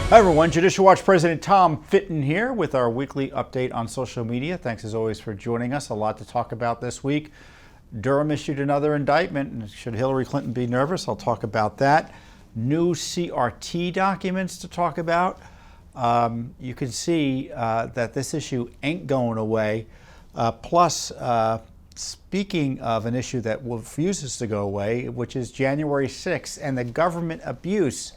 Hi everyone, Judicial Watch President Tom Fitton here with our weekly update on social media. Thanks as always for joining us. A lot to talk about this week. Durham issued another indictment, and should Hillary Clinton be nervous? I'll talk about that. New CRT documents to talk about. You can see that this issue ain't going away. Plus, speaking of an issue that refuses to go away, which is January 6th and the government abuse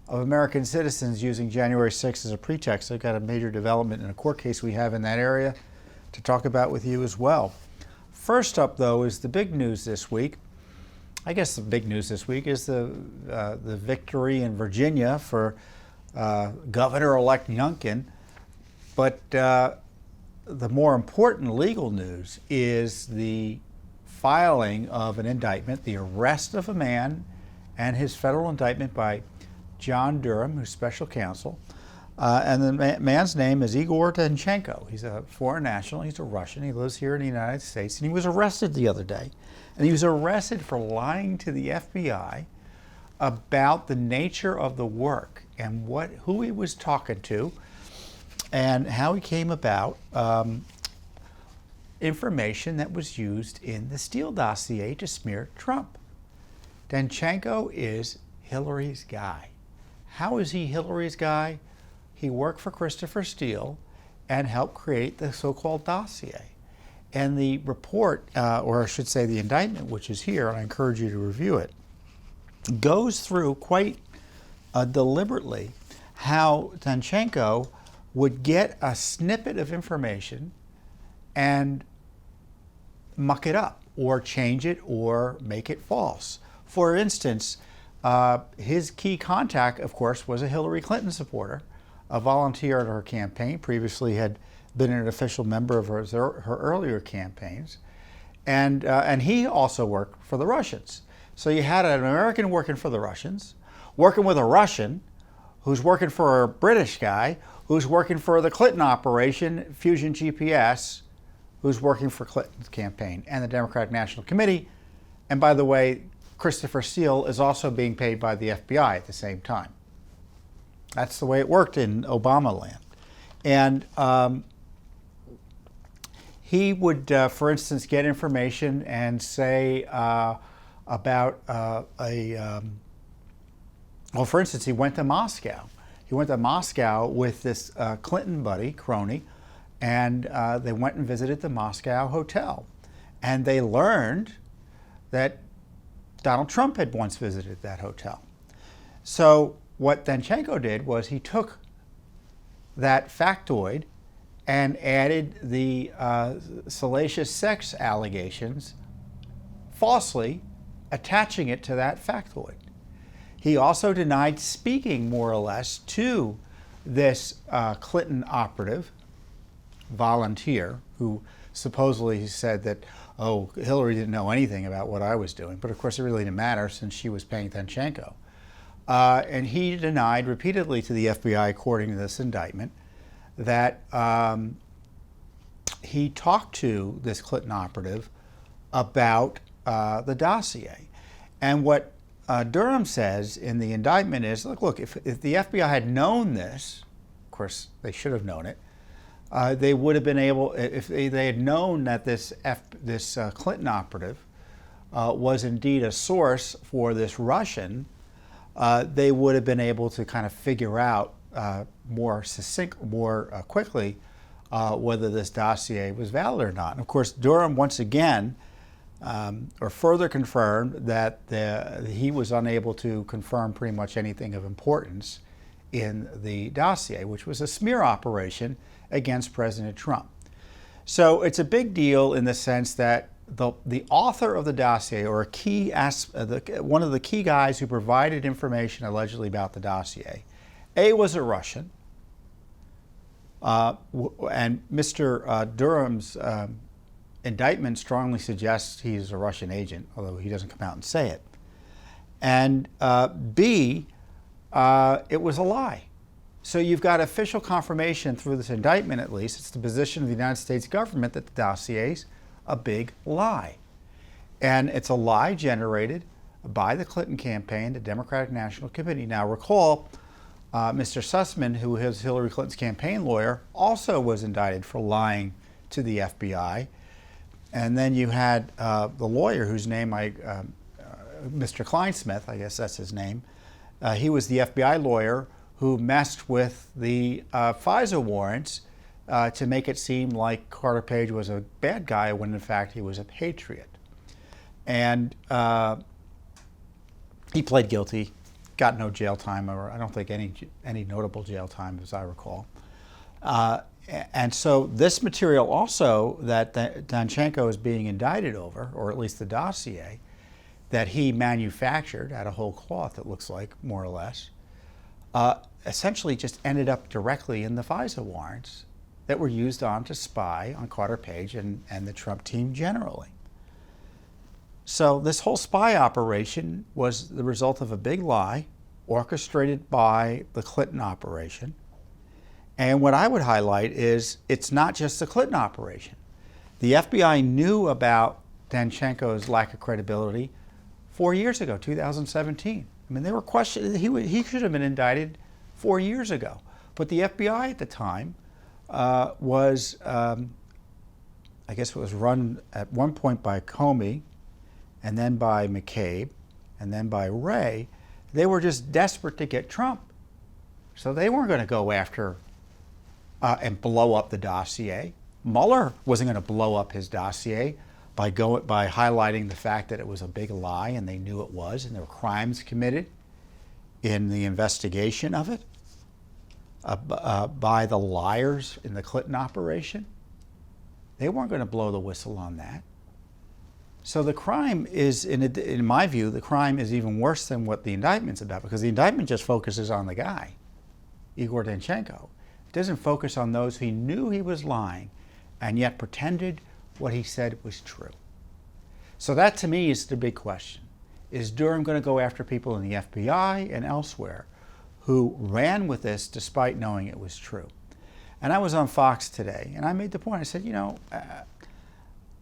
of American citizens using January 6th as a pretext. I've got a major development in a court case we have in that area to talk about with you as well. First up, though, is the big news this week. I guess the big news this week is the victory in Virginia for Governor-elect Youngkin. But the more important legal news is the filing of an indictment, the arrest of a man and his federal indictment by John Durham, who's special counsel. And the man's name is Igor Danchenko. He's a foreign national. He's a Russian. He lives here in the United States. And he was arrested the other day. And he was arrested for lying to the FBI about the nature of the work and who he was talking to and how he came about information that was used in the Steele dossier to smear Trump. Danchenko is Hillary's guy. How is he Hillary's guy? He worked for Christopher Steele and helped create the so-called dossier. And the report, or I should say the indictment, which is here, and I encourage you to review it, goes through quite deliberately how Danchenko would get a snippet of information and muck it up or change it or make it false. For instance, his key contact, of course, was a Hillary Clinton supporter, a volunteer at her campaign, previously had been an official member of her earlier campaigns. And he also worked for the Russians. So you had an American working for the Russians, working with a Russian, who's working for a British guy, who's working for the Clinton operation, Fusion GPS, who's working for Clinton's campaign and the Democratic National Committee. And by the way, Christopher Steele is also being paid by the FBI at the same time. That's the way it worked in Obama land. And he would, for instance, get information and say about well, for instance, he went to Moscow. He went to Moscow with this Clinton buddy, crony, and they went and visited the Moscow hotel. And they learned that Donald Trump had once visited that hotel. So what Danchenko did was he took that factoid and added the salacious sex allegations, falsely attaching it to that factoid. He also denied speaking, more or less, to this Clinton operative, volunteer, who supposedly said that, oh, Hillary didn't know anything about what I was doing. But of course, it really didn't matter since she was paying Danchenko. And he denied repeatedly to the FBI, according to this indictment, that he talked to this Clinton operative about the dossier. And what Durham says in the indictment is, look, if the FBI had known this, of course, they should have known it, they would have been able, if they had known that this Clinton operative was indeed a source for this Russian, they would have been able to kind of figure out more quickly whether this dossier was valid or not. And of course, Durham once again, or further confirmed that he was unable to confirm pretty much anything of importance in the dossier, which was a smear operation against President Trump. So it's a big deal in the sense that the author of the dossier, or one of the key guys who provided information allegedly about the dossier, was a Russian, and Mr. Durham's indictment strongly suggests he's a Russian agent, although he doesn't come out and say it. And B, it was a lie. So you've got official confirmation through this indictment, at least, it's the position of the United States government that the dossier's a big lie. And it's a lie generated by the Clinton campaign, the Democratic National Committee. Now recall, Mr. Sussman, who is Hillary Clinton's campaign lawyer, also was indicted for lying to the FBI. And then you had the lawyer whose name Mr. Kleinsmith, I guess that's his name. He was the FBI lawyer who messed with the FISA warrants to make it seem like Carter Page was a bad guy when in fact he was a patriot. And he pled guilty, got no jail time, or I don't think any notable jail time as I recall. And so this material also that Danchenko is being indicted over, or at least the dossier, that he manufactured out of whole cloth, it looks like, more or less, essentially just ended up directly in the FISA warrants that were used to spy on Carter Page and the Trump team generally. So this whole spy operation was the result of a big lie orchestrated by the Clinton operation. And what I would highlight is it's not just the Clinton operation. The FBI knew about Danchenko's lack of credibility 4 years ago, 2017. I mean, they were questioning, he should have been indicted 4 years ago. But the FBI at the time was, I guess it was run at one point by Comey, and then by McCabe, and then by Wray. They were just desperate to get Trump. So they weren't going to go after and blow up the dossier. Mueller wasn't going to blow up his dossier by highlighting the fact that it was a big lie, and they knew it was, and there were crimes committed in the investigation of it by the liars in the Clinton operation. They weren't going to blow the whistle on that. So the crime is, in my view, the crime is even worse than what the indictment's about, because the indictment just focuses on the guy, Igor Danchenko. It doesn't focus on those who knew he was lying and yet pretended what he said was true. So that, to me, is the big question. Is Durham going to go after people in the FBI and elsewhere who ran with this despite knowing it was true? And I was on Fox today, and I made the point. I said,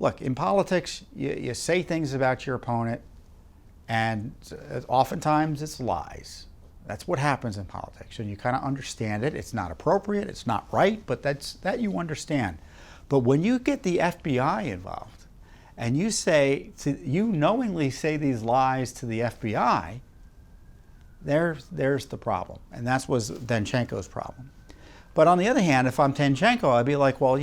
look, in politics, you say things about your opponent, and oftentimes it's lies. That's what happens in politics, and you kind of understand it. It's not appropriate, it's not right, but that you understand. But when you get the FBI involved, and you knowingly say these lies to the FBI, there's the problem, and that was Danchenko's problem. But on the other hand, if I'm Danchenko, I'd be like, well,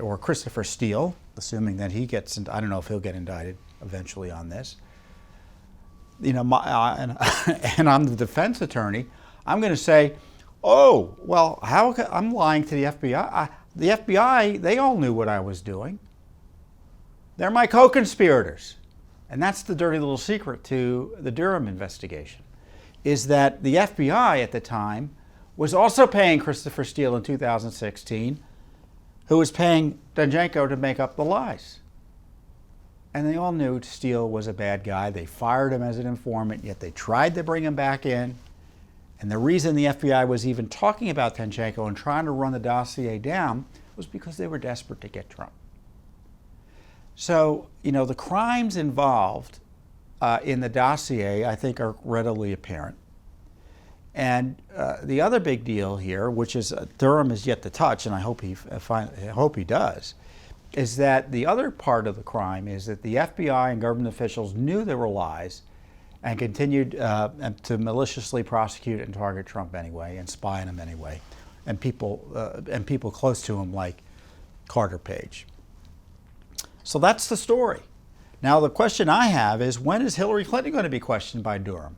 or Christopher Steele, assuming that he gets, I don't know if he'll get indicted eventually on this. And I'm the defense attorney. I'm going to say, oh, well, I'm lying to the FBI. The FBI, they all knew what I was doing. They're my co-conspirators. And that's the dirty little secret to the Durham investigation, is that the FBI at the time was also paying Christopher Steele in 2016, who was paying Danchenko to make up the lies. And they all knew Steele was a bad guy. They fired him as an informant, yet they tried to bring him back in. And the reason the FBI was even talking about Danchenko and trying to run the dossier down was because they were desperate to get Trump. So, the crimes involved in the dossier, I think, are readily apparent. And the other big deal here, which is Durham is yet to touch, and I hope he does, is that the other part of the crime is that the FBI and government officials knew there were lies and continued to maliciously prosecute and target Trump anyway and spy on him anyway, and people close to him like Carter Page. So that's the story. Now the question I have is, when is Hillary Clinton going to be questioned by Durham?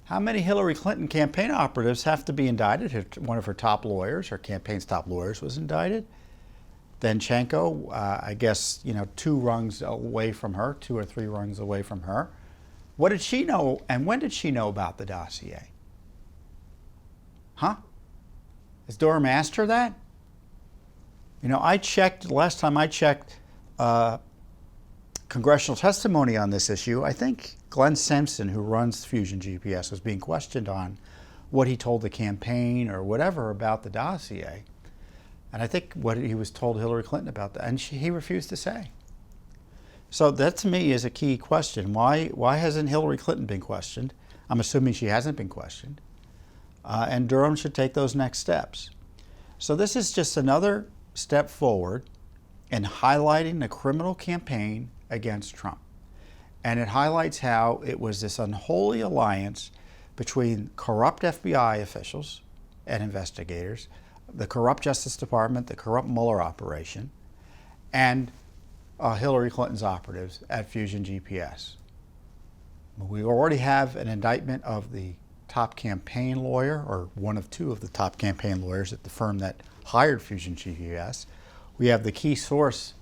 How many Hillary Clinton campaign operatives have to be indicted? One of her top lawyers, her campaign's top lawyers, was indicted. Danchenko, I guess, 2 rungs away from her, 2 or 3 rungs away from her. What did she know, and when did she know about the dossier? Huh? Has Durham asked her that? Last time I checked congressional testimony on this issue, I think Glenn Simpson, who runs Fusion GPS, was being questioned on what he told the campaign or whatever about the dossier. And I think what he was told Hillary Clinton about that, and he refused to say. So that, to me, is a key question. Why hasn't Hillary Clinton been questioned? I'm assuming she hasn't been questioned. and Durham should take those next steps. So this is just another step forward in highlighting the criminal campaign against Trump. And it highlights how it was this unholy alliance between corrupt FBI officials and investigators, the corrupt Justice Department, the corrupt Mueller operation, and Hillary Clinton's operatives at Fusion GPS. We already have an indictment of the top campaign lawyer, or one of two of the top campaign lawyers at the firm that hired Fusion GPS. We have the key source,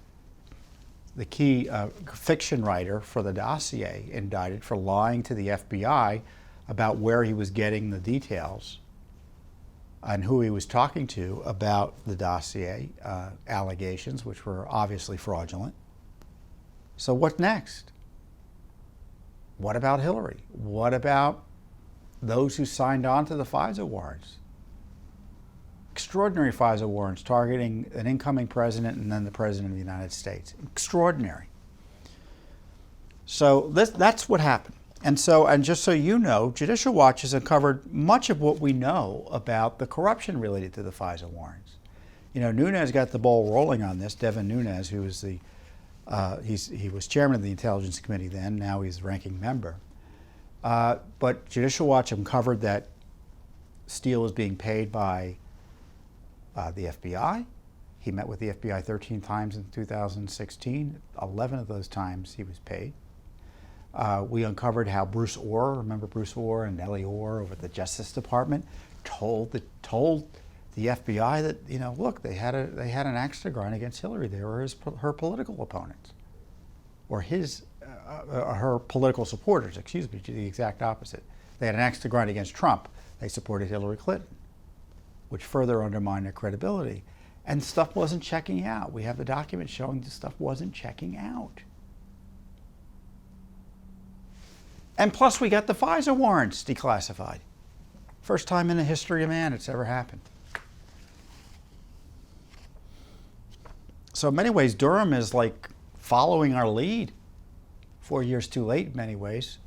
the key fiction writer for the dossier indicted for lying to the FBI about where he was getting the details and who he was talking to about the dossier allegations, which were obviously fraudulent. So what next? What about Hillary? What about those who signed on to the FISA warrants? Extraordinary FISA warrants targeting an incoming president and then the president of the United States. Extraordinary. So that's what happened. And just so you know, Judicial Watch has uncovered much of what we know about the corruption related to the FISA warrants. You know, Nunes got the ball rolling on this. Devin Nunes, who was he was chairman of the Intelligence Committee then. Now he's ranking member. But Judicial Watch uncovered that Steele was being paid by the FBI. He met with the FBI 13 times in 2016. 11 of those times he was paid. We uncovered how Bruce Orr, remember Bruce Orr and Ellie Orr over at the Justice Department, told the FBI that, you know, look, they had an axe to grind against Hillary. They were her political opponents, or her political supporters. Excuse me, the exact opposite. They had an axe to grind against Trump. They supported Hillary Clinton, which further undermined their credibility. And stuff wasn't checking out. We have the documents showing the stuff wasn't checking out. And plus, we got the FISA warrants declassified. First time in the history of man it's ever happened. So in many ways, Durham is like following our lead. 4 years too late in many ways.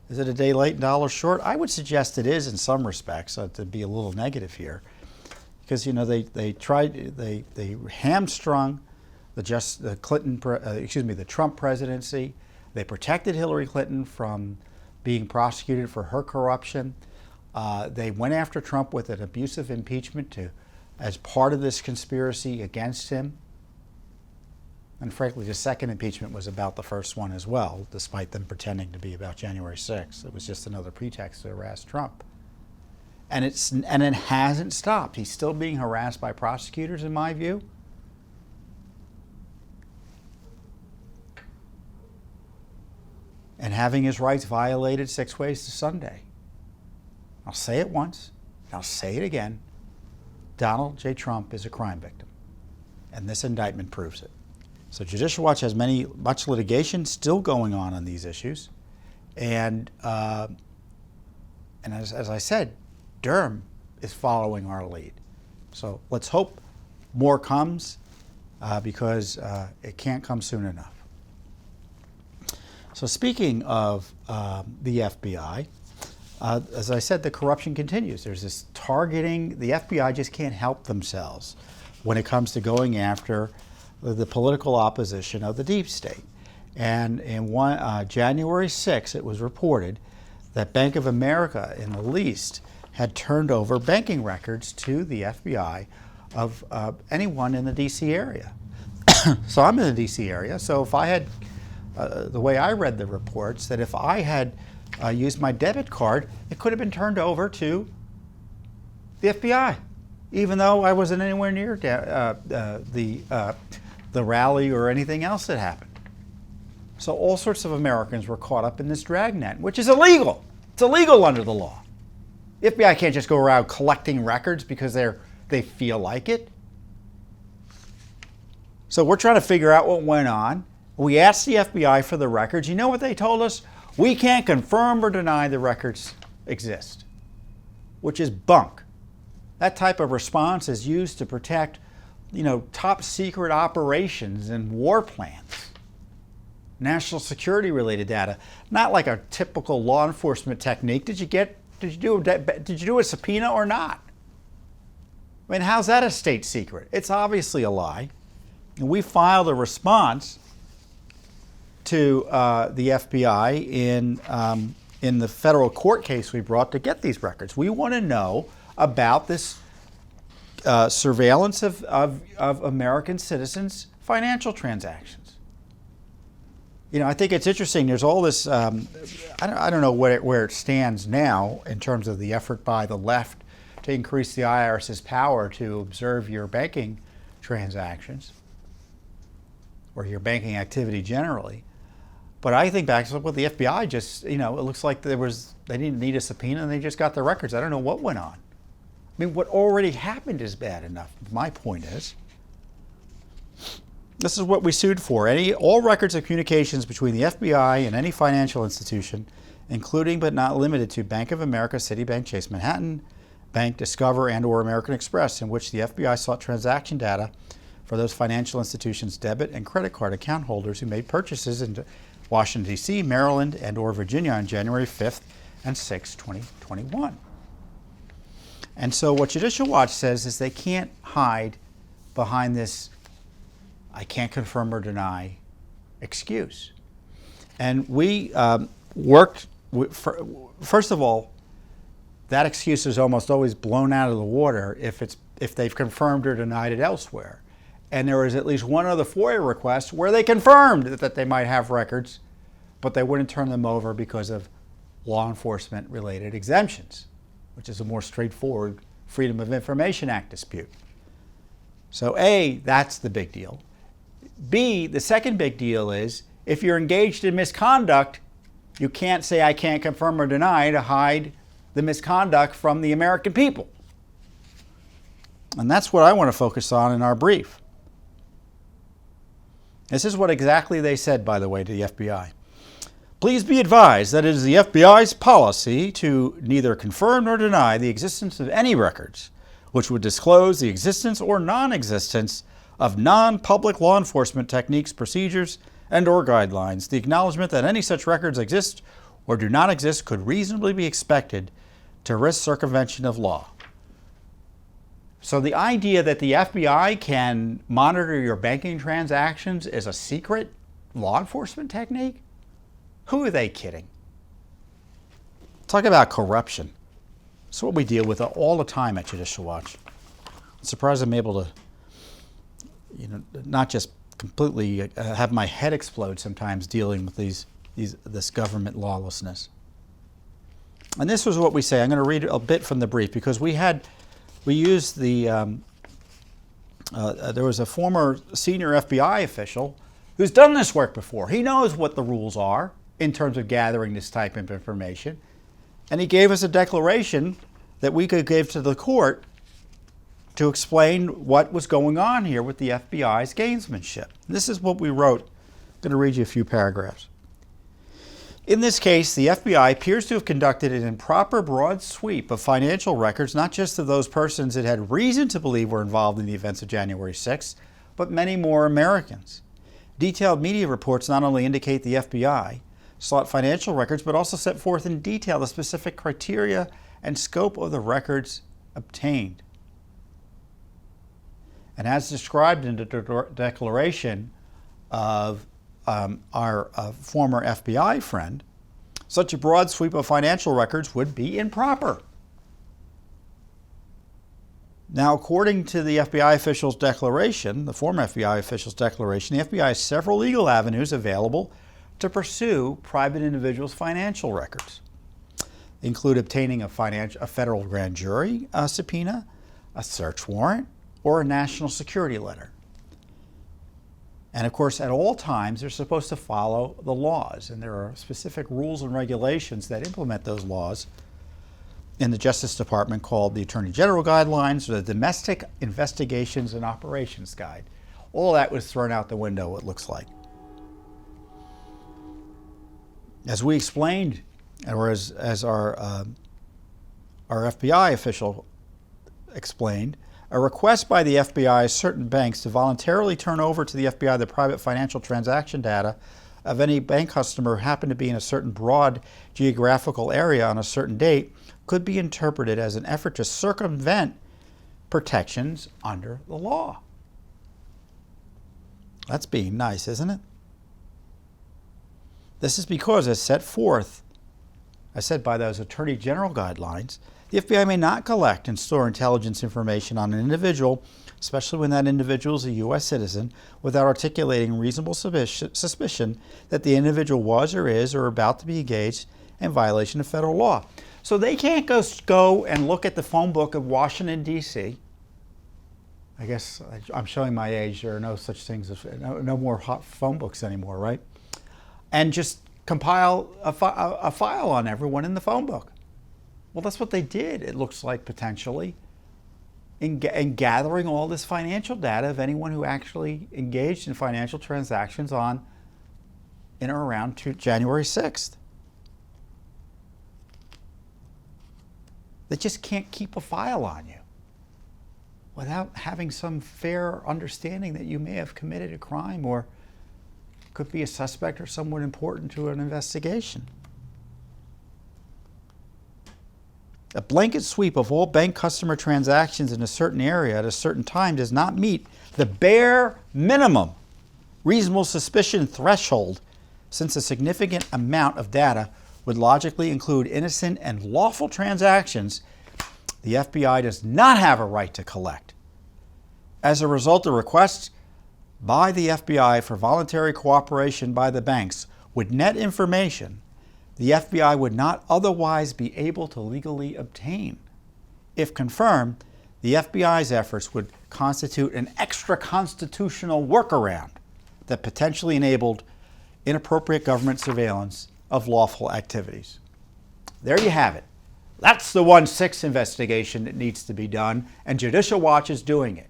Is it a day late and $1 short? I would suggest it is in some respects, to be a little negative here. Because, you know, they hamstrung the Trump presidency. They protected Hillary Clinton from being prosecuted for her corruption. They went after Trump with an abusive impeachment as part of this conspiracy against him. And frankly, the second impeachment was about the first one as well, despite them pretending to be about January 6th. It was just another pretext to harass Trump. And it hasn't stopped. He's still being harassed by prosecutors, in my view. And having his rights violated 6 ways to Sunday. I'll say it once, and I'll say it again. Donald J. Trump is a crime victim, and this indictment proves it. So Judicial Watch has much litigation still going on these issues, and as I said, Durham is following our lead. So let's hope more comes, because it can't come soon enough. So speaking of the FBI, as I said, the corruption continues. There's this targeting. The FBI just can't help themselves when it comes to going after the political opposition of the deep state. And in January 6th, it was reported that Bank of America, in the least, had turned over banking records to the FBI of anyone in the D.C. area. So I'm in the D.C. area, so if I had, the way I read the reports, that if I had used my debit card, it could have been turned over to the FBI, even though I wasn't anywhere near the rally or anything else that happened. So all sorts of Americans were caught up in this dragnet, which is illegal. It's illegal under the law. The FBI can't just go around collecting records because they feel like it. So we're trying to figure out what went on. We asked the FBI for the records. You know what they told us? We can't confirm or deny the records exist, which is bunk. That type of response is used to protect, top secret operations and war plans, national security related data, not like a typical law enforcement technique. Did you get Did you do a subpoena or not? I mean, how's that a state secret? It's obviously a lie. And we filed a response to the FBI in the federal court case we brought to get these records. We want to know about this surveillance of American citizens' financial transactions. You know, I think it's interesting. There's all this. I don't know where it stands now in terms of the effort by the left to increase the IRS's power to observe your banking transactions or your banking activity generally. But I think back to what the FBI just, it looks like they didn't need a subpoena and they just got the records. I don't know what went on. I mean, what already happened is bad enough. My point is, this is what we sued for. All records of communications between the FBI and any financial institution, including but not limited to Bank of America, Citibank, Chase Manhattan, Bank, Discover, and or American Express, in which the FBI sought transaction data for those financial institutions' debit and credit card account holders who made purchases in Washington, D.C., Maryland, and or Virginia on January 5th and 6th, 2021. And so what Judicial Watch says is they can't hide behind this "I can't confirm or deny" excuse. And we worked, first of all, that excuse is almost always blown out of the water if they've confirmed or denied it elsewhere. And there was at least one other FOIA request where they confirmed that they might have records, but they wouldn't turn them over because of law enforcement related exemptions, which is a more straightforward Freedom of Information Act dispute. So A, that's the big deal. B, the second big deal is if you're engaged in misconduct, you can't say "I can't confirm or deny" to hide the misconduct from the American people. And that's what I want to focus on in our brief. This is what exactly they said, by the way, to the FBI. Please be advised that it is the FBI's policy to neither confirm nor deny the existence of any records which would disclose the existence or non-existence of non-public law enforcement techniques, procedures, and or guidelines. The acknowledgement that any such records exist or do not exist could reasonably be expected to risk circumvention of law. So the idea that the FBI can monitor your banking transactions is a secret law enforcement technique? Who are they kidding? Talk about corruption. It's what we deal with all the time at Judicial Watch. I'm surprised I'm able to, not just completely have my head explode sometimes dealing with this government lawlessness. And this was what we say. I'm going to read a bit from the brief because we used there was a former senior FBI official who's done this work before. He knows what the rules are in terms of gathering this type of information. And he gave us a declaration that we could give to the court to explain what was going on here with the FBI's gamesmanship. This is what we wrote. I'm going to read you a few paragraphs. In this case, the FBI appears to have conducted an improper broad sweep of financial records, not just of those persons it had reason to believe were involved in the events of January 6th, but many more Americans. Detailed media reports not only indicate the FBI sought financial records, but also set forth in detail the specific criteria and scope of the records obtained. And as described in the declaration of our former FBI friend, such a broad sweep of financial records would be improper. Now, according to the FBI official's declaration, the former FBI official's declaration, the FBI has several legal avenues available to pursue private individuals' financial records. They include obtaining a federal grand jury subpoena, a search warrant, or a national security letter. And of course, at all times, they're supposed to follow the laws, and there are specific rules and regulations that implement those laws in the Justice Department called the Attorney General Guidelines or the Domestic Investigations and Operations Guide. All that was thrown out the window, it looks like. As we explained, or as our FBI official explained, a request by the FBI certain banks to voluntarily turn over to the FBI the private financial transaction data of any bank customer who happened to be in a certain broad geographical area on a certain date could be interpreted as an effort to circumvent protections under the law. That's being nice, isn't it? This is because, as set forth, I said, by those Attorney General guidelines, the FBI may not collect and store intelligence information on an individual, especially when that individual is a U.S. citizen, without articulating reasonable suspicion that the individual was or is or about to be engaged in violation of federal law. So they can't go and look at the phone book of Washington, D.C. I guess I'm showing my age. There are no such things as no more hot phone books anymore, right? And just compile a file on everyone in the phone book. Well, that's what they did, it looks like, potentially, in gathering all this financial data of anyone who actually engaged in financial transactions on in or around January 6th. They just can't keep a file on you without having some fair understanding that you may have committed a crime or could be a suspect or someone important to an investigation. A blanket sweep of all bank customer transactions in a certain area at a certain time does not meet the bare minimum reasonable suspicion threshold, since a significant amount of data would logically include innocent and lawful transactions the FBI does not have a right to collect. As a result, the requests by the FBI for voluntary cooperation by the banks would net information the FBI would not otherwise be able to legally obtain. If confirmed, the FBI's efforts would constitute an extra-constitutional workaround that potentially enabled inappropriate government surveillance of lawful activities. There you have it. That's the 1-6 investigation that needs to be done, and Judicial Watch is doing it.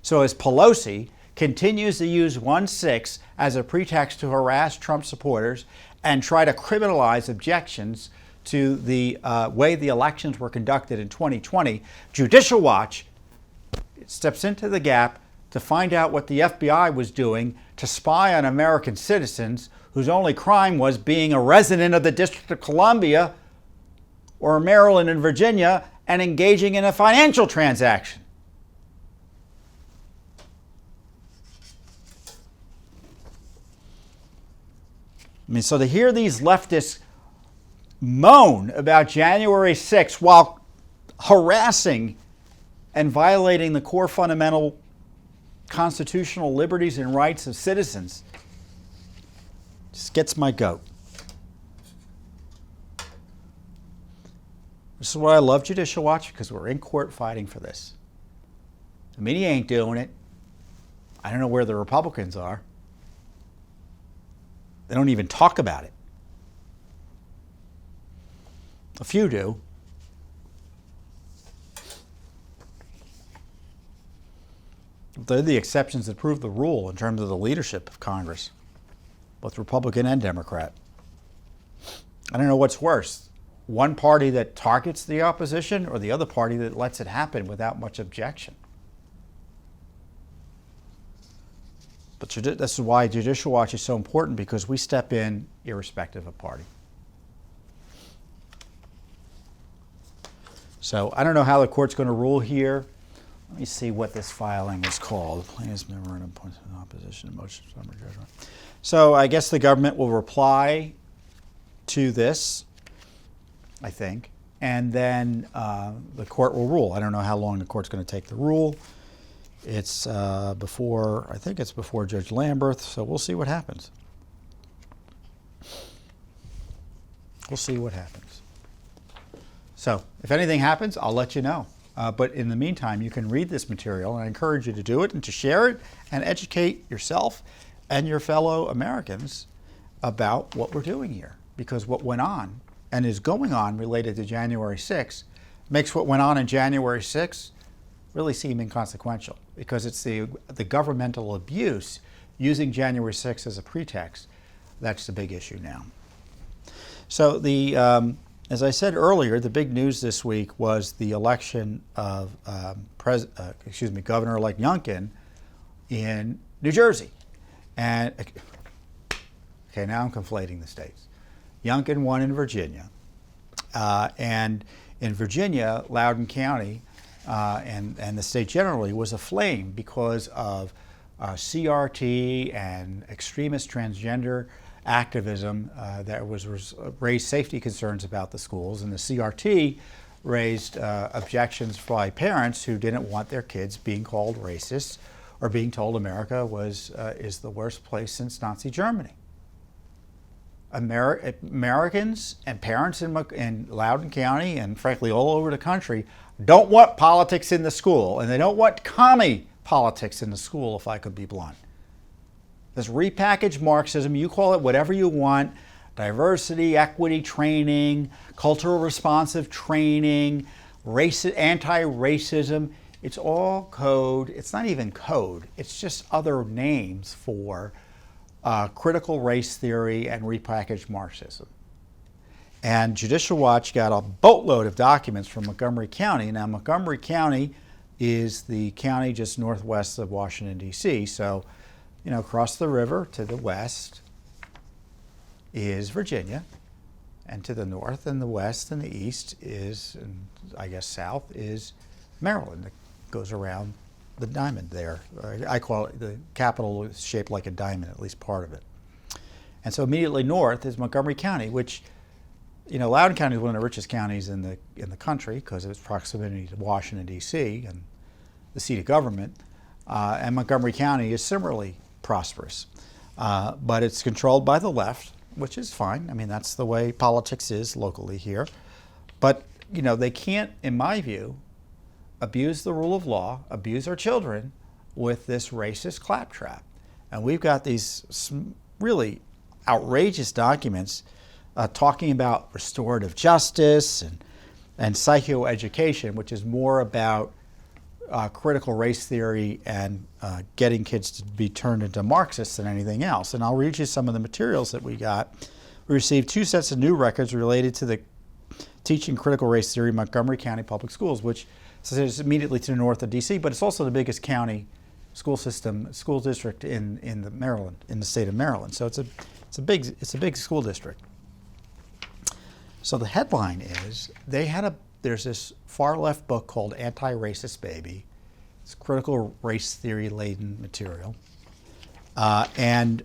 So as Pelosi continues to use 1-6 as a pretext to harass Trump supporters and try to criminalize objections to the way the elections were conducted in 2020, Judicial Watch steps into the gap to find out what the FBI was doing to spy on American citizens whose only crime was being a resident of the District of Columbia or Maryland and Virginia and engaging in a financial transaction. I mean, so to hear these leftists moan about January 6th while harassing and violating the core fundamental constitutional liberties and rights of citizens just gets my goat. This is why I love Judicial Watch, because we're in court fighting for this. The media ain't doing it. I don't know where the Republicans are. They don't even talk about it. A few do. They're the exceptions that prove the rule in terms of the leadership of Congress, both Republican and Democrat. I don't know what's worse, one party that targets the opposition or the other party that lets it happen without much objection. But this is why Judicial Watch is so important, because we step in irrespective of party. So I don't know how the court's going to rule here. Let me see what this filing is called. Plaintiff's memorandum points in opposition, motion for summary judgment. So I guess the government will reply to this, I think, and then the court will rule. I don't know how long the court's going to take to rule. It's I think it's before Judge Lamberth, so we'll see what happens. We'll see what happens. So if anything happens, I'll let you know. But in the meantime, you can read this material, and I encourage you to do it and to share it and educate yourself and your fellow Americans about what we're doing here. Because what went on and is going on related to January 6th makes what went on in January 6th really seem inconsequential, because it's the governmental abuse using January 6th as a pretext that's the big issue now. So as I said earlier, the big news this week was the election of Governor-elect Youngkin in New Jersey. And Okay, now I'm conflating the states. Youngkin won in Virginia. And in Virginia, Loudoun County and the state generally was aflame because of CRT and extremist transgender activism that raised safety concerns about the schools. And the CRT raised objections by parents who didn't want their kids being called racist or being told America is the worst place since Nazi Germany. Americans and parents in Loudoun County and frankly all over the country don't want politics in the school, and they don't want commie politics in the school, if I could be blunt. This repackaged Marxism, you call it whatever you want, diversity, equity training, cultural responsive training, anti-racism, it's all code. It's not even code. It's just other names for critical race theory and repackaged Marxism. And Judicial Watch got a boatload of documents from Montgomery County. Now, Montgomery County is the county just northwest of Washington, D.C. So, across the river to the west is Virginia, and to the north and the west and the east is, and I guess south, is Maryland. That goes around the diamond there. I call it, the capital is shaped like a diamond, at least part of it. And so immediately north is Montgomery County, which, Loudoun County is one of the richest counties in the country because of its proximity to Washington, D.C. and the seat of government. And Montgomery County is similarly prosperous. But it's controlled by the left, which is fine. I mean, that's the way politics is locally here. But, they can't, in my view, abuse the rule of law, abuse our children with this racist claptrap. And we've got these really outrageous documents talking about restorative justice and psychoeducation, which is more about critical race theory and getting kids to be turned into Marxists than anything else. And I'll read you some of the materials that we got. We received 2 sets of new records related to the teaching critical race theory in Montgomery County Public Schools, which is immediately to the north of D.C., but it's also the biggest county school district in the state of Maryland. So it's a big school district. So the headline is there's this far left book called Anti-Racist Baby. It's critical race theory laden material, and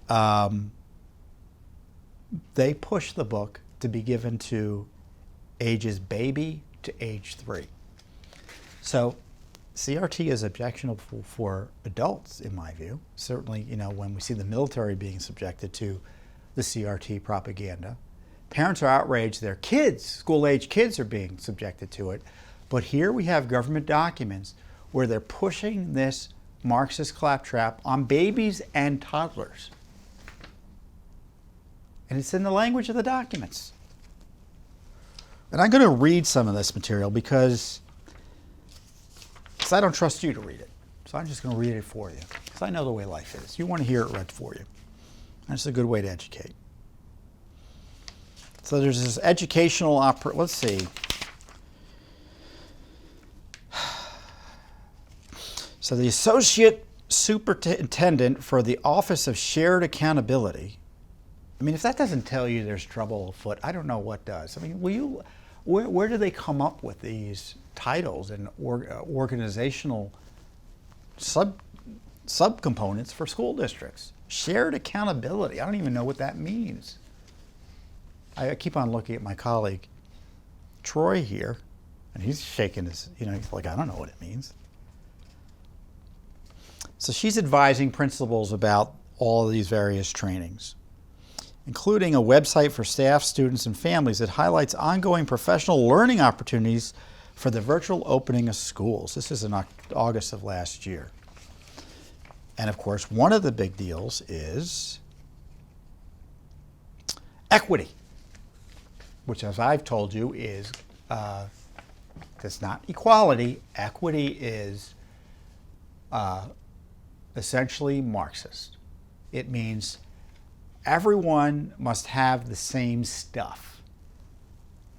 they push the book to be given to ages baby to age 3. So CRT is objectionable for adults, in my view. Certainly, when we see the military being subjected to the CRT propaganda. Parents are outraged. Their kids, school-age kids, are being subjected to it. But here we have government documents where they're pushing this Marxist claptrap on babies and toddlers. And it's in the language of the documents. And I'm going to read some of this material because I don't trust you to read it. So I'm just going to read it for you because I know the way life is. You want to hear it read for you. And it's a good way to educate. So there's this educational let's see. So the Associate Superintendent for the Office of Shared Accountability. I mean, if that doesn't tell you there's trouble afoot, I don't know what does. I mean, where do they come up with these titles and organizational subcomponents for school districts? Shared accountability. I don't even know what that means. I keep on looking at my colleague, Troy, here, and he's shaking his, he's like, I don't know what it means. So she's advising principals about all of these various trainings, including a website for staff, students, and families that highlights ongoing professional learning opportunities for the virtual opening of schools. This is in August of last year. And of course, one of the big deals is equity, which, as I've told you, is it's not equality. Equity is essentially Marxist. It means everyone must have the same stuff.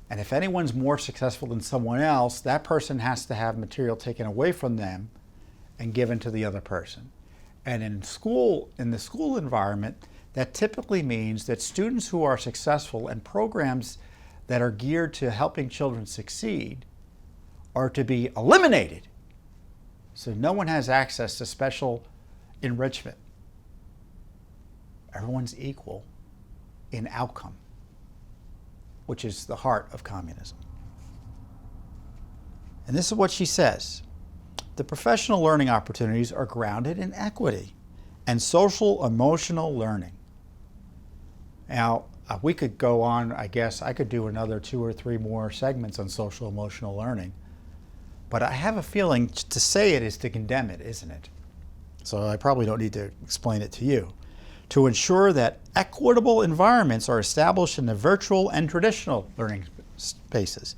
And if anyone's more successful than someone else, that person has to have material taken away from them and given to the other person. And in the school environment, that typically means that students who are successful and programs that are geared to helping children succeed are to be eliminated. So no one has access to special enrichment. Everyone's equal in outcome, which is the heart of communism. And this is what she says. The professional learning opportunities are grounded in equity and social emotional learning. Now, we could go on, I guess, I could do another 2 or 3 more segments on social emotional learning. But I have a feeling to say it is to condemn it, isn't it? So I probably don't need to explain it to you. To ensure that equitable environments are established in the virtual and traditional learning spaces.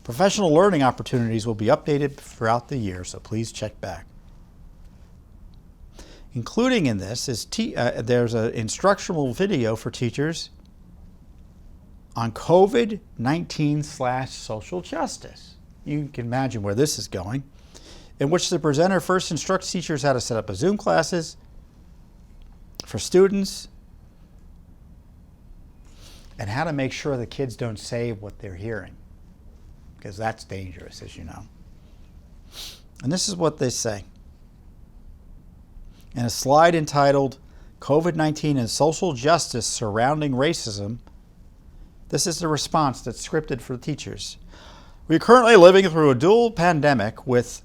Professional learning opportunities will be updated throughout the year, so please check back. Including in this is there's an instructional video for teachers on COVID-19/social justice. You can imagine where this is going, in which the presenter first instructs teachers how to set up a Zoom classes for students and how to make sure the kids don't say what they're hearing, because that's dangerous, as you know. And this is what they say. In a slide entitled COVID-19 and Social Justice Surrounding Racism, this is the response that's scripted for teachers. We are currently living through a dual pandemic with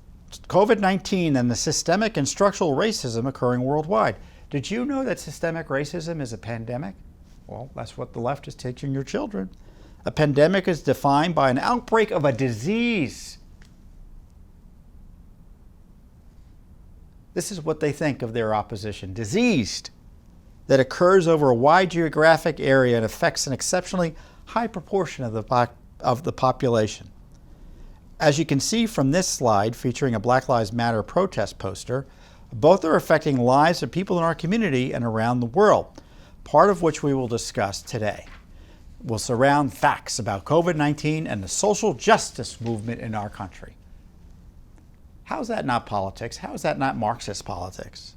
COVID-19 and the systemic and structural racism occurring worldwide. Did you know that systemic racism is a pandemic? Well, that's what the left is teaching your children. A pandemic is defined by an outbreak of a disease. This is what they think of their opposition. Diseased, that occurs over a wide geographic area and affects an exceptionally high proportion of the population. As you can see from this slide featuring a Black Lives Matter protest poster, both are affecting lives of people in our community and around the world, part of which we will discuss today. Will surround facts about COVID-19 and the social justice movement in our country. How is that not politics? How is that not Marxist politics?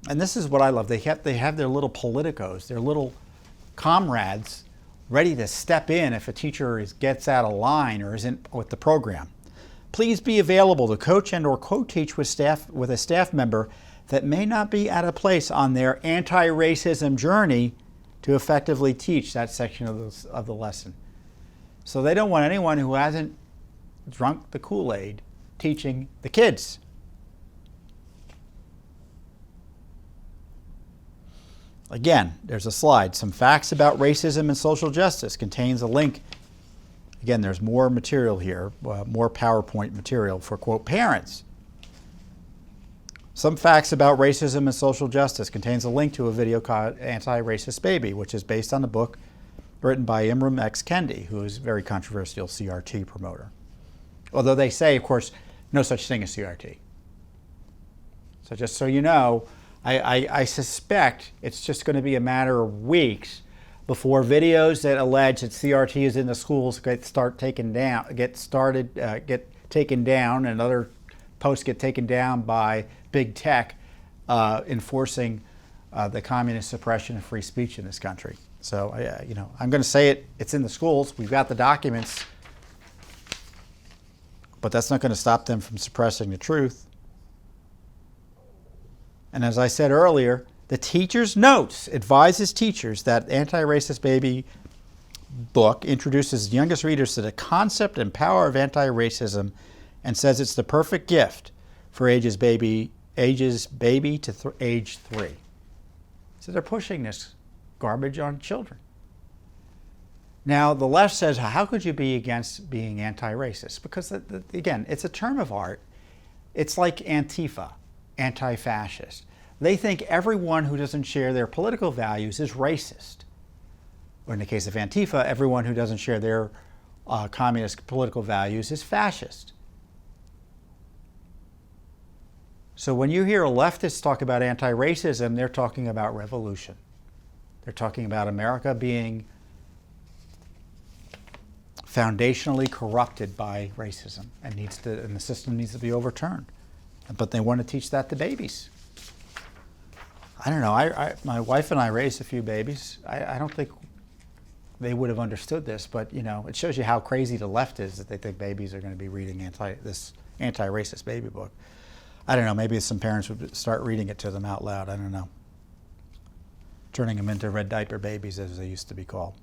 And this is what I love. They have their little politicos, their little comrades ready to step in if a teacher gets out of line or isn't with the program. Please be available to coach and or co-teach with a staff member that may not be at a place on their anti-racism journey to effectively teach that section of the lesson. So they don't want anyone who hasn't drunk the Kool-Aid teaching the kids. Again, there's a slide. Some facts about racism and social justice contains a link. Again, there's more material here, more PowerPoint material for, quote, parents. Some facts about racism and social justice contains a link to a video called Anti-Racist Baby, which is based on a book written by Imran X. Kendi, who is a very controversial CRT promoter. Although they say, of course, no such thing as CRT. So just so you know, I suspect it's just going to be a matter of weeks before videos that allege that CRT is in the schools get taken down, and other posts get taken down by big tech enforcing the communist suppression of free speech in this country. So, I'm going to say it. It's in the schools. We've got the documents, but that's not going to stop them from suppressing the truth. And as I said earlier, the teacher's notes advises teachers that Anti-Racist Baby book introduces youngest readers to the concept and power of anti-racism and says it's the perfect gift for ages baby to age 3. So they're pushing this garbage on children. Now, the left says, how could you be against being anti-racist? Because, again, it's a term of art. It's like Antifa, anti-fascist. They think everyone who doesn't share their political values is racist. Or in the case of Antifa, everyone who doesn't share their communist political values is fascist. So when you hear leftists talk about anti-racism, they're talking about revolution. They're talking about America being foundationally corrupted by racism and the system needs to be overturned. But they want to teach that to babies. I don't know. My wife and I raised a few babies. I don't think they would have understood this, but it shows you how crazy the left is that they think babies are going to be reading this anti-racist baby book. I don't know. Maybe some parents would start reading it to them out loud. I don't know. Turning them into red diaper babies, as they used to be called.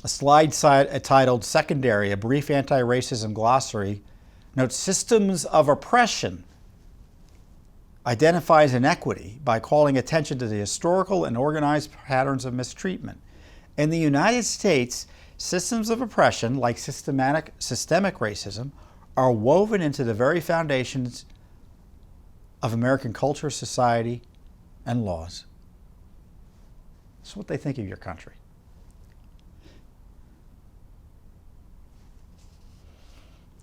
A slide titled "Secondary: A Brief Anti-Racism Glossary" notes systems of oppression identifies inequity by calling attention to the historical and organized patterns of mistreatment. In the United States, systems of oppression, like systemic racism, are woven into the very foundations of American culture, society, and laws. That's what they think of your country.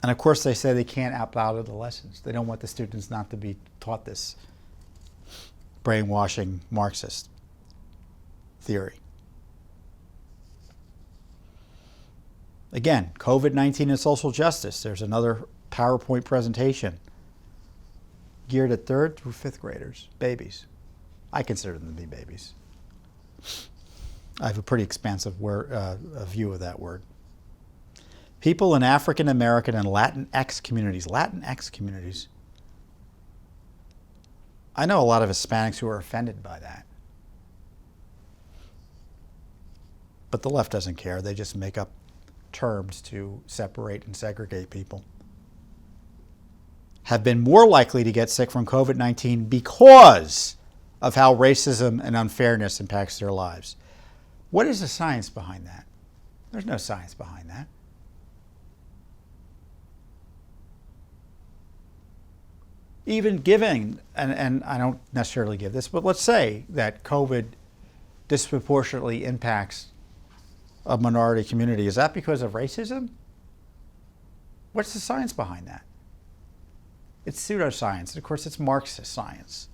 And of course, they say they can't opt out of the lessons. They don't want the students not to be taught this brainwashing Marxist theory. Again, COVID-19 and social justice. There's another PowerPoint presentation geared at 3rd through 5th graders, babies. I consider them to be babies. I have a pretty expansive view of that word. People in African American and Latinx communities. Latinx communities. I know a lot of Hispanics who are offended by that. But the left doesn't care. They just make up terms to separate and segregate people. Have been more likely to get sick from COVID-19 because of how racism and unfairness impacts their lives. What is the science behind that? There's no science behind that. Even giving, and I don't necessarily give this, but let's say that COVID disproportionately impacts a minority community. Is that because of racism? What's the science behind that? It's pseudoscience. Of course, it's Marxist science.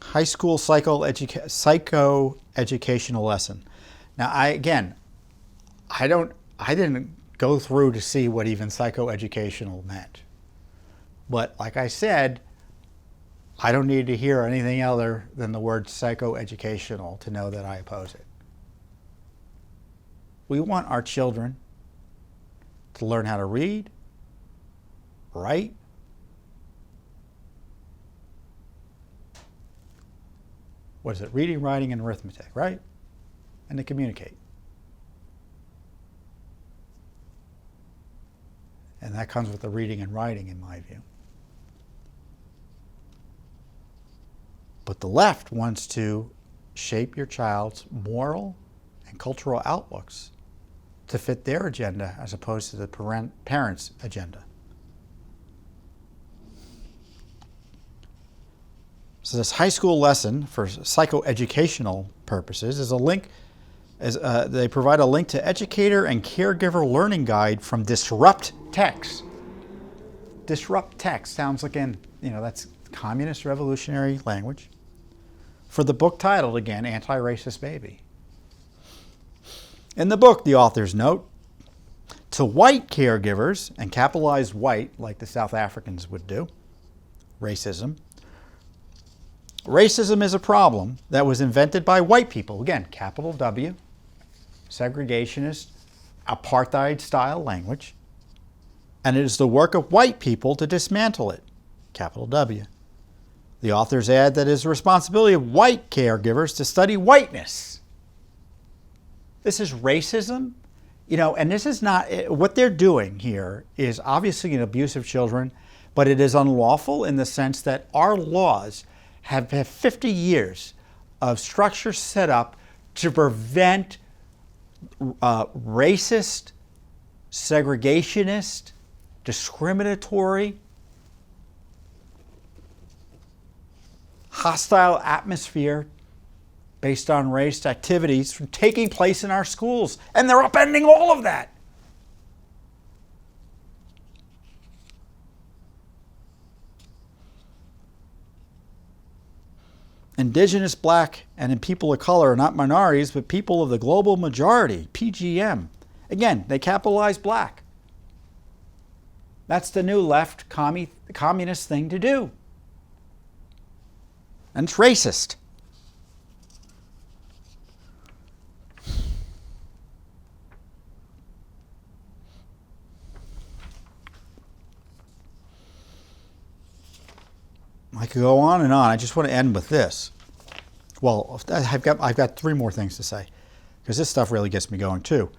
High school psychoeducational lesson. Now, I didn't go through to see what even psychoeducational meant. But like I said, I don't need to hear anything other than the word psychoeducational to know that I oppose it. We want our children to learn how to read, write, reading, writing, and arithmetic, right? And to communicate. And that comes with the reading and writing, in my view. But the left wants to shape your child's moral and cultural outlooks to fit their agenda as opposed to the parents' agenda. So this high school lesson for psychoeducational purposes is a link. They provide a link to educator and caregiver learning guide from Disrupt Text. Disrupt Text sounds like that's communist revolutionary language. For the book titled, again, Anti-Racist Baby. In the book, the authors note, to white caregivers, and capitalize white like the South Africans would do, racism. Racism is a problem that was invented by white people. Again, capital W, segregationist, apartheid-style language. And it is the work of white people to dismantle it, capital W. The authors add that it is the responsibility of white caregivers to study whiteness. This is racism, and this is not, what they're doing here is obviously an abuse of children, but it is unlawful in the sense that our laws have 50 years of structure set up to prevent racist, segregationist, discriminatory, hostile atmosphere based on race activities from taking place in our schools. And they're upending all of that. indigenous, black, and people of color are not minorities, but people of the global majority, PGM. Again, they capitalize black. That's the new left communist thing to do. And it's racist. I could go on and on. I just want to end with this. Well, I've got three more things to say, because this stuff really gets me going too.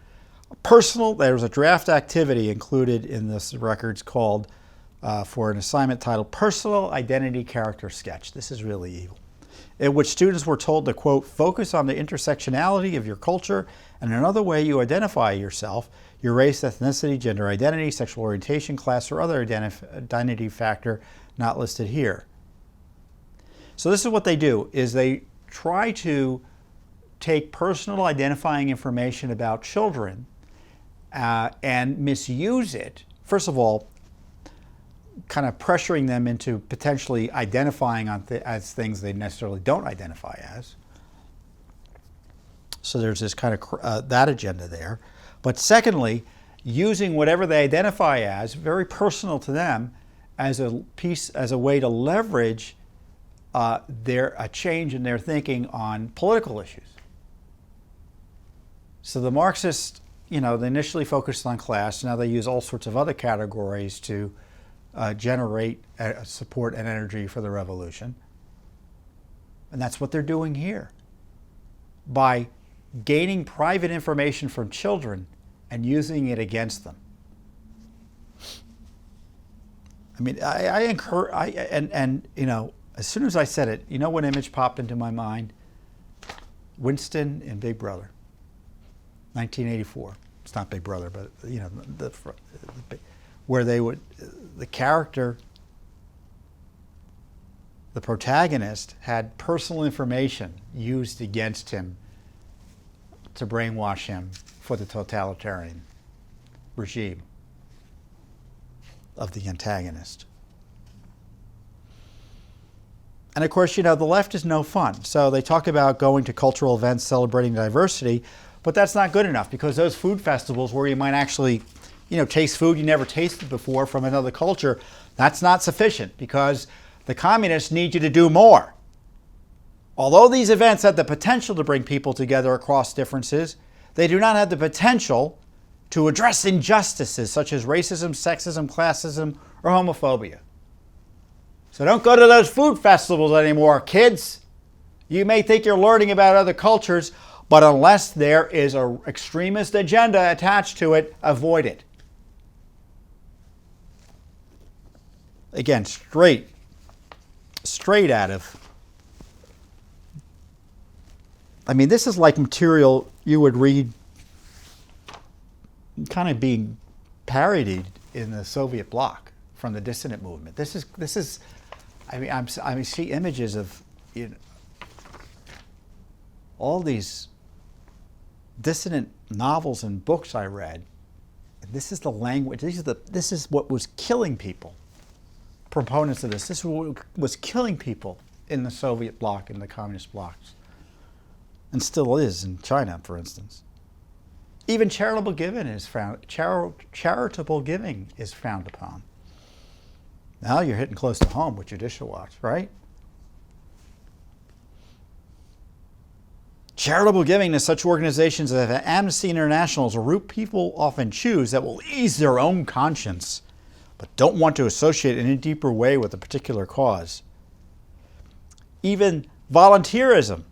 There was a draft activity included in this records called for an assignment titled Personal Identity Character Sketch. This is really evil. In which students were told to, quote, focus on the intersectionality of your culture and another way you identify yourself, your race, ethnicity, gender identity, sexual orientation, class, or other identity factor not listed here. So this is what they do, is they try to take personal identifying information about children and misuse it. First of all, kind of pressuring them into potentially identifying as things they necessarily don't identify as. So there's this kind of that agenda there. But secondly, using whatever they identify as, very personal to them, as a way to leverage a change in their thinking on political issues. So the Marxists, they initially focused on class. Now they use all sorts of other categories to generate support and energy for the revolution. And that's what they're doing here. By gaining private information from children and using it against them. I mean, I encourage, as soon as I said it, you know what image popped into my mind? Winston in Big Brother, 1984. It's not Big Brother, but where the character, the protagonist, had personal information used against him to brainwash him for the totalitarian regime of the antagonist. And of course, the left is no fun. So they talk about going to cultural events celebrating diversity, but that's not good enough, because those food festivals where you might actually, taste food you never tasted before from another culture, that's not sufficient, because the communists need you to do more. Although these events have the potential to bring people together across differences, they do not have the potential to address injustices such as racism, sexism, classism, or homophobia. So don't go to those food festivals anymore, kids. You may think you're learning about other cultures, but unless there is an extremist agenda attached to it, avoid it. Again, straight out of, this is like material you would read kind of being parodied in the Soviet bloc from the dissident movement. This is I see images of all these dissident novels and books I read. This is the language. This is what was killing people. Proponents of this. This is what was killing people in the Soviet bloc and the communist blocs, and still is in China, for instance. Even charitable giving is frowned upon. Now you're hitting close to home with Judicial Watch, right? Charitable giving to such organizations as Amnesty International is a route people often choose that will ease their own conscience, but don't want to associate in a deeper way with a particular cause. Even volunteerism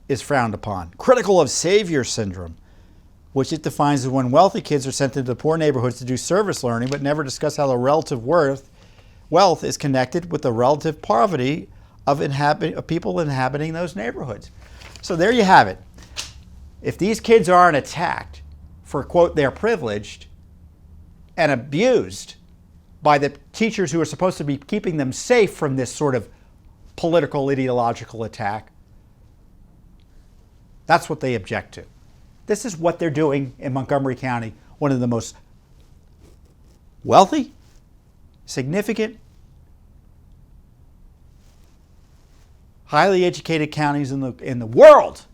is frowned upon. Critical of savior syndrome, which it defines as when wealthy kids are sent into poor neighborhoods to do service learning, but never discuss how the relative wealth is connected with the relative poverty of people inhabiting those neighborhoods. So there you have it. If these kids aren't attacked for, quote, they're privileged and abused by the teachers who are supposed to be keeping them safe from this sort of political, ideological attack, that's what they object to. This is what they're doing in Montgomery County, one of the most wealthy, significant, highly educated counties in the world,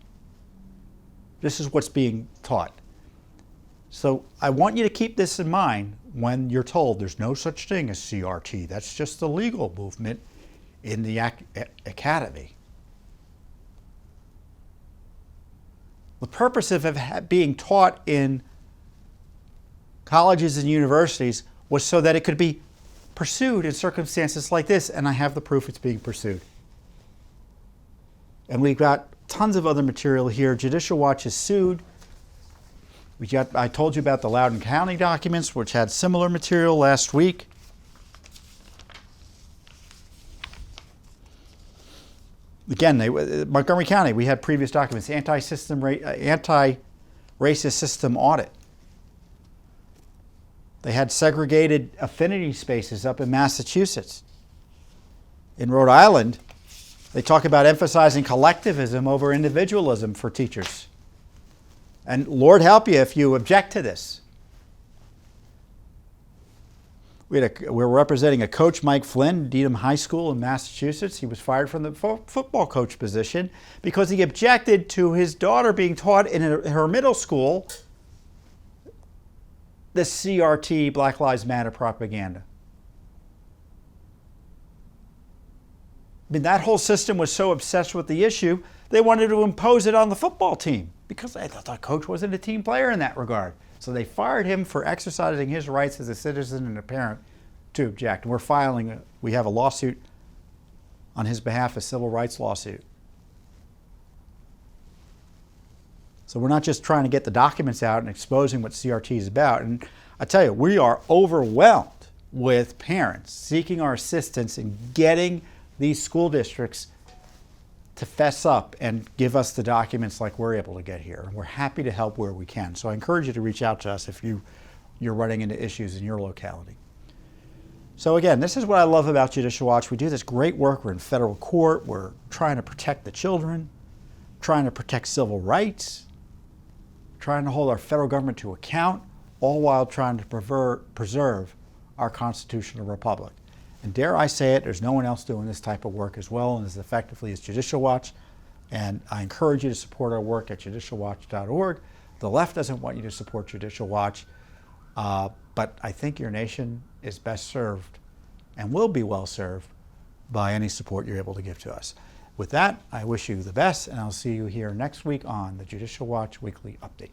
this is what's being taught. So I want you to keep this in mind when you're told there's no such thing as CRT. That's just the legal movement in the academy. The purpose of it being taught in colleges and universities was so that it could be pursued in circumstances like this, and I have the proof it's being pursued. And we've got tons of other material here. Judicial Watch is sued. I told you about the Loudoun County documents, which had similar material last week. Again, Montgomery County, we had previous documents, anti-racist system audit. They had segregated affinity spaces up in Massachusetts. In Rhode Island, they talk about emphasizing collectivism over individualism for teachers. And Lord help you if you object to this. We're representing a coach, Mike Flynn, Durham High School in Massachusetts. He was fired from the football coach position because he objected to his daughter being taught in her middle school the CRT, Black Lives Matter propaganda. I mean, that whole system was so obsessed with the issue, they wanted to impose it on the football team because they thought the coach wasn't a team player in that regard. So they fired him for exercising his rights as a citizen and a parent to object. And we have a lawsuit on his behalf, a civil rights lawsuit. So we're not just trying to get the documents out and exposing what CRT is about. And I tell you, we are overwhelmed with parents seeking our assistance in getting these school districts to fess up and give us the documents like we're able to get here. And we're happy to help where we can. So I encourage you to reach out to us if you're running into issues in your locality. So again, this is what I love about Judicial Watch. We do this great work. We're in federal court. We're trying to protect the children, trying to protect civil rights, trying to hold our federal government to account, all while trying to preserve our constitutional republic. And dare I say it, there's no one else doing this type of work as well and as effectively as Judicial Watch. And I encourage you to support our work at judicialwatch.org. The left doesn't want you to support Judicial Watch, but I think your nation is best served and will be well served by any support you're able to give to us. With that, I wish you the best, and I'll see you here next week on the Judicial Watch Weekly Update.